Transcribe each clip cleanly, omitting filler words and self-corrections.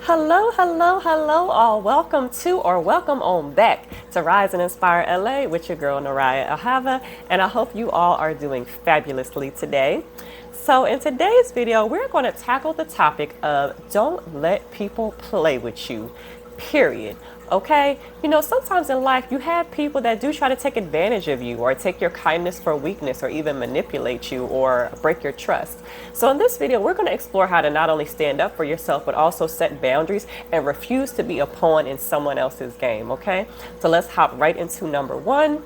Hello, hello, hello, all. Welcome to or welcome on back to Rise and Inspire LA with your girl, Naraya Ahava, and I hope you all are doing fabulously today. So in today's video, we're going to tackle the topic of don't let people play with you, period. Okay, sometimes in life you have people that do try to take advantage of you or take your kindness for weakness or even manipulate you or break your trust. So in this video, we're going to explore how to not only stand up for yourself, but also set boundaries and refuse to be a pawn in someone else's game. Okay, so let's hop right into number one,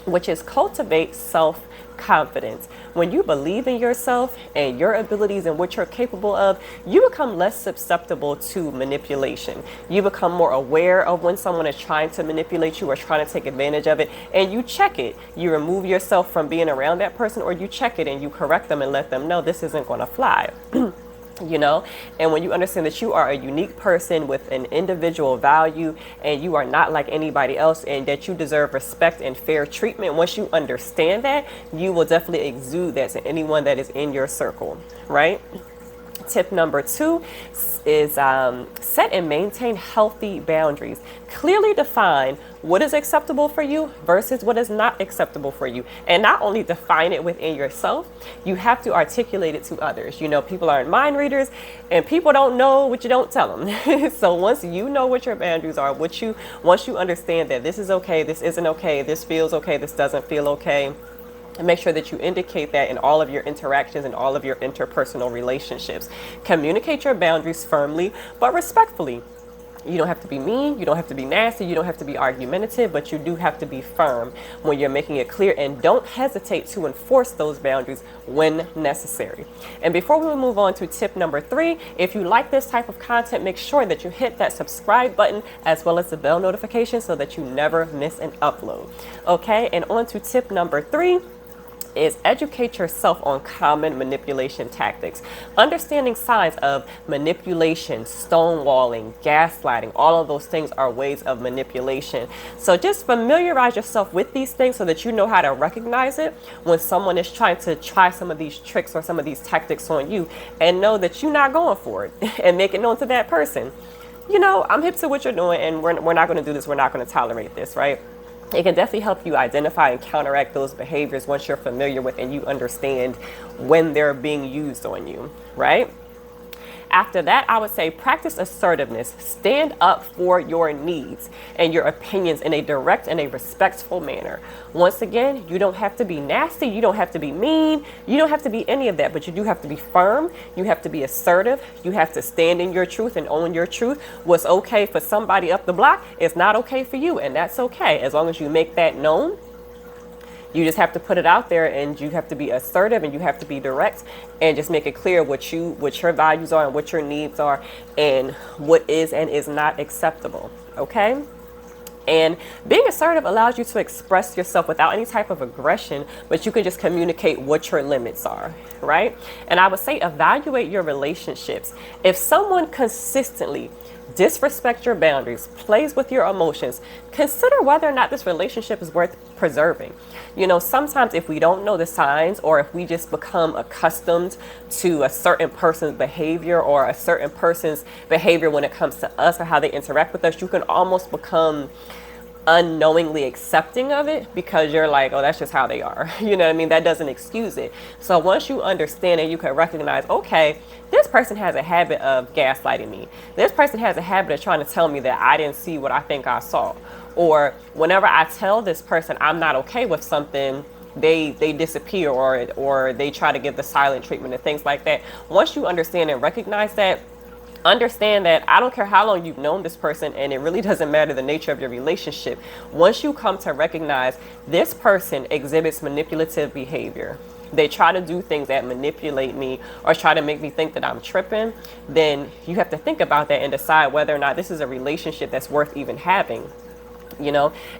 which is cultivate self-confidence. When you believe in yourself and your abilities and what you're capable of, you become less susceptible to manipulation. You become more aware of when someone is trying to manipulate you or trying to take advantage of it, and you check it. You remove yourself from being around that person, or you check it and you correct them and let them know this isn't going to fly. And when you understand that you are a unique person with an individual value and you are not like anybody else and that you deserve respect and fair treatment, once you understand that, you will definitely exude that to anyone that is in your circle, right? Tip number two is set and maintain healthy boundaries. Clearly define what is acceptable for you versus what is not acceptable for you. And not only define it within yourself, you have to articulate it to others. People aren't mind readers and people don't know what you don't tell them. So once you know what your boundaries are, once you understand that this is okay, this isn't okay, this feels okay, this doesn't feel okay, and make sure that you indicate that in all of your interactions and all of your interpersonal relationships. Communicate your boundaries firmly, but respectfully. You don't have to be mean, you don't have to be nasty, you don't have to be argumentative, but you do have to be firm when you're making it clear, and don't hesitate to enforce those boundaries when necessary. And before we move on to tip number three, if you like this type of content, make sure that you hit that subscribe button as well as the bell notification so that you never miss an upload. Okay, and on to tip number three is educate yourself on common manipulation tactics. Understanding signs of manipulation, stonewalling, gaslighting, all of those things are ways of manipulation. So just familiarize yourself with these things so that you know how to recognize it when someone is trying to try some of these tricks or some of these tactics on you, and know that you're not going for it and make it known to that person. I'm hip to what you're doing and we're not going to do this. We're not going to tolerate this, right? It can definitely help you identify and counteract those behaviors once you're familiar with and you understand when they're being used on you, right? After that, I would say practice assertiveness. Stand up for your needs and your opinions in a direct and a respectful manner. Once again, you don't have to be nasty. You don't have to be mean. You don't have to be any of that, but you do have to be firm. You have to be assertive. You have to stand in your truth and own your truth. What's okay for somebody up the block is not okay for you, and that's okay as long as you make that known. You just have to put it out there, and you have to be assertive and you have to be direct and just make it clear what your values are and what your needs are and what is and is not acceptable. Okay? And being assertive allows you to express yourself without any type of aggression, but you can just communicate what your limits are, right? And I would say evaluate your relationships. If someone consistently disrespects your boundaries, plays with your emotions, consider whether or not this relationship is worth preserving. Sometimes if we don't know the signs, or if we just become accustomed to a certain person's behavior or a certain person's behavior when it comes to us or how they interact with us, you can almost become unknowingly accepting of it because you're like, oh, that's just how they are. You know what I mean? That doesn't excuse it. So once you understand and you can recognize, okay, this person has a habit of gaslighting me. This person has a habit of trying to tell me that I didn't see what I think I saw. Or whenever I tell this person I'm not okay with something, they disappear or they try to give the silent treatment and things like that. Once you understand and recognize that, understand that I don't care how long you've known this person, and it really doesn't matter the nature of your relationship. Once you come to recognize this person exhibits manipulative behavior, they try to do things that manipulate me or try to make me think that I'm tripping, then you have to think about that and decide whether or not this is a relationship that's worth even having,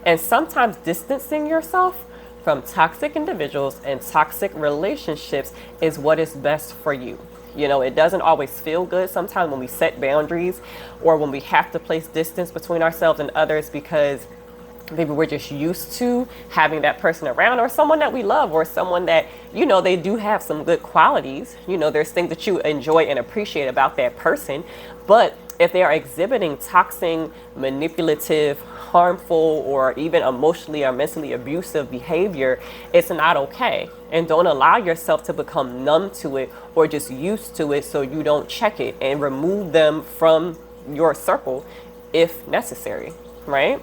And sometimes distancing yourself from toxic individuals and toxic relationships is what is best for you. It doesn't always feel good sometimes when we set boundaries or when we have to place distance between ourselves and others because maybe we're just used to having that person around, or someone that we love, or someone that, you know, they do have some good qualities. You know, there's things that you enjoy and appreciate about that person, but If they are exhibiting toxic, manipulative, harmful, or even emotionally or mentally abusive behavior, it's not okay. And don't allow yourself to become numb to it or just used to it so you don't check it, and remove them from your circle if necessary, right?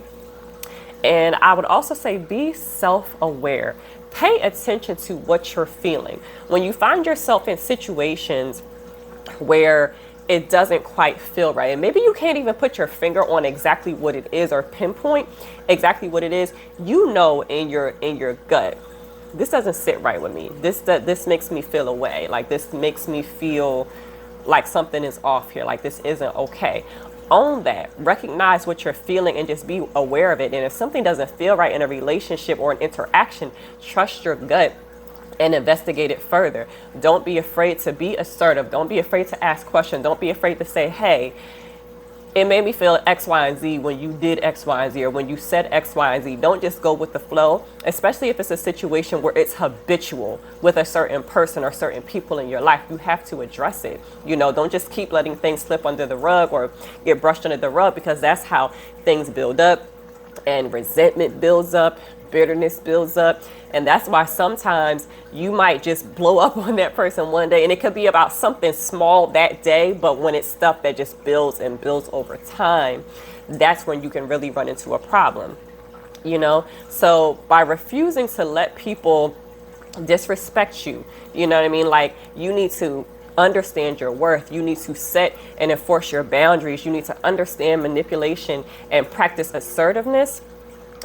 And I would also say be self-aware. Pay attention to what you're feeling. When you find yourself in situations where it doesn't quite feel right, and maybe you can't even put your finger on exactly what it is or pinpoint exactly what it is, you know in your gut, this doesn't sit right with me. This makes me feel away. Like, this makes me feel like something is off here. Like, this isn't okay. Own that. Recognize what you're feeling and just be aware of it. And if something doesn't feel right in a relationship or an interaction, trust your gut and investigate it further. Don't be afraid to be assertive. Don't be afraid to ask questions. Don't be afraid to say, hey, it made me feel X, Y, and Z when you did X, Y, and Z, or when you said X, Y, and Z. Don't just go with the flow, especially if it's a situation where it's habitual with a certain person or certain people in your life. You have to address it. You know, don't just keep letting things slip under the rug or get brushed under the rug, because that's how things build up, and resentment builds up, bitterness builds up. And that's why sometimes you might just blow up on that person one day, and it could be about something small that day, but when it's stuff that just builds and builds over time, that's when you can really run into a problem, you know? So by refusing to let people disrespect you, you know what I mean? Like, you need to understand your worth. You need to set and enforce your boundaries. You need to understand manipulation and practice assertiveness,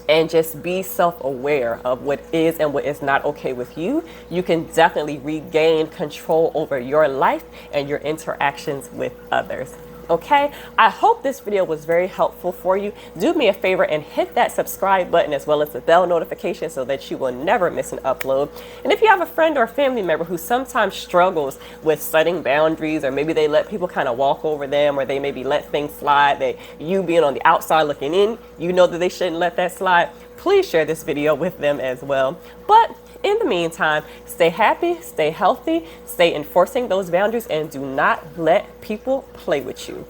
and just be self-aware of what is and what is not okay with you. You can definitely regain control over your life and your interactions with others. Okay, I hope this video was very helpful for you. Do me a favor and hit that subscribe button as well as the bell notification so that you will never miss an upload. And if you have a friend or a family member who sometimes struggles with setting boundaries, or maybe they let people kind of walk over them, or they maybe let things slide, you being on the outside looking in, you know that they shouldn't let that slide, please share this video with them as well. But in the meantime, stay happy, stay healthy, stay enforcing those boundaries, and do not let people play with you.